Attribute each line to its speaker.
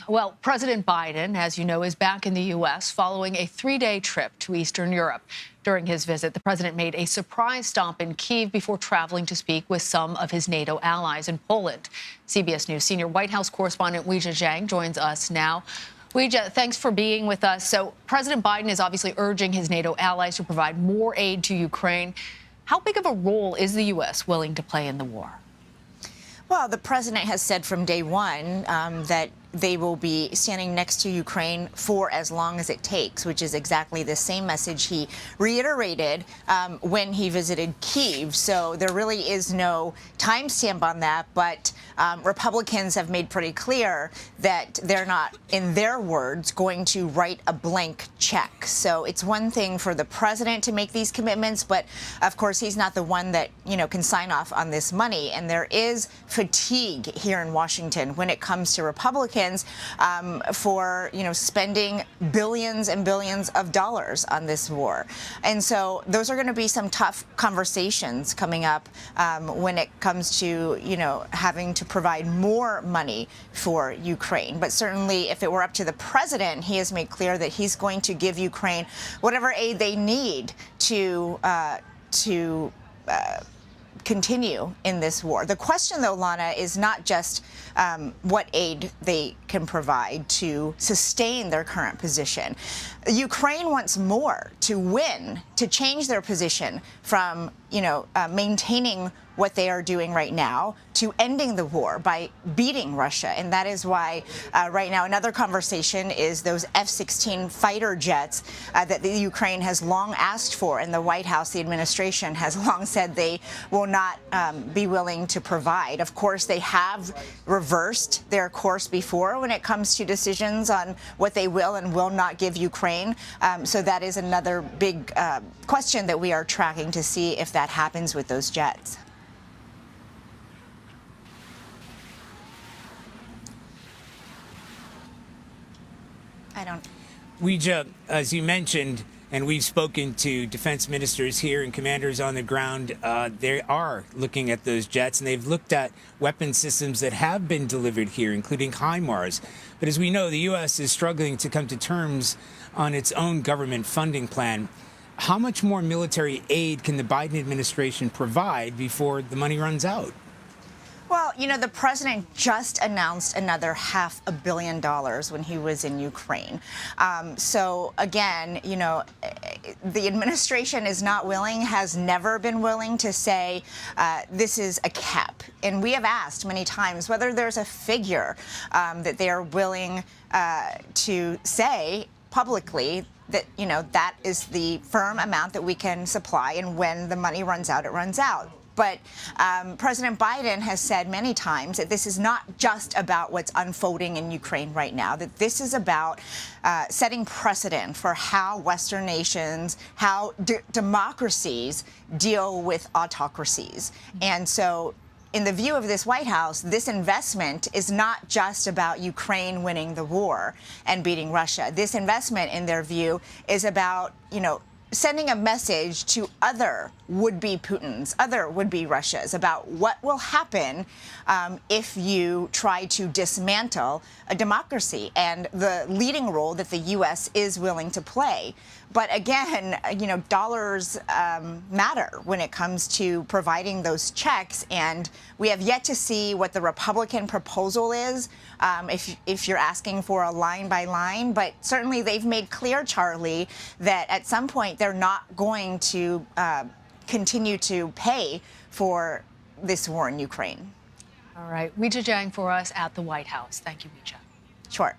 Speaker 1: Well, President Biden, as you know, is back in the U.S. following a 3-day trip to Eastern Europe. During his visit, the president made a surprise stop in Kyiv before traveling to speak with some of his NATO allies in Poland. CBS News senior White House correspondent Weijia Jiang joins us now. Weijia, thanks for being with us. So President Biden is obviously urging his NATO allies to provide more aid to Ukraine. How big of a role is the U.S. willing to play in the war?
Speaker 2: Well, the president has said from day one that they will be standing next to Ukraine for as long as it takes, which is exactly the same message he reiterated when he visited Kyiv. So there really is no timestamp on that. But Republicans have made pretty clear that they're not, in their words, going to write a blank check. So it's one thing for the president to make these commitments, but of course he's not the one that, can sign off on this money. And there is fatigue here in Washington when it comes to Republicans for, spending billions and billions of dollars on this war. And so those are going to be some tough conversations coming up when it comes to, having to provide more money for Ukraine. But certainly if it were up to the president, he has made clear that he's going to give Ukraine whatever aid they need to continue in this war. The question, though, Lana, is not just what aid they can provide to sustain their current position. Ukraine wants more to win, to change their position from, maintaining what they are doing right now to ending the war by beating Russia. And that is why right now another conversation is those F-16 fighter jets that the Ukraine has long asked for, and the White House, the administration, has long said they will not be willing to provide. Of course, they have reversed their course before when it comes to decisions on what they will and will not give Ukraine. So that is another big question that we are tracking to see if that happens with those jets.
Speaker 3: Weijia, as you mentioned, and we've spoken to defense ministers here and commanders on the ground, they are looking at those jets, and they've looked at weapon systems that have been delivered here, including HIMARS. But as we know, the U.S. is struggling to come to terms on its own government funding plan. How much more military aid can the Biden administration provide before the money runs out?
Speaker 2: Well, the president just announced another $500 million when he was in Ukraine. So again, the administration is not willing, has never been willing to say this is a cap. And we have asked many times whether there's a figure that they are willing to say publicly that, that is the firm amount that we can supply, and when the money runs out, it runs out. But President Biden has said many times that this is not just about what's unfolding in Ukraine right now, that this is about setting precedent for how Western nations, how democracies deal with autocracies. And so in the view of this White House, this investment is not just about Ukraine winning the war and beating Russia. This investment, in their view, is about, sending a message to other would-be Putins, other would-be Russias about what will happen if you try to dismantle a democracy and the leading role that the U.S. is willing to play. But again, dollars matter when it comes to providing those checks, and we have yet to see what the Republican proposal is, if you're asking for a line by line. But certainly they've made clear, Charlie, that at some point they're not going to continue to pay for this war in Ukraine.
Speaker 1: All right. Weijia Jiang for us at the White House. Thank you, Weijia.
Speaker 2: Sure.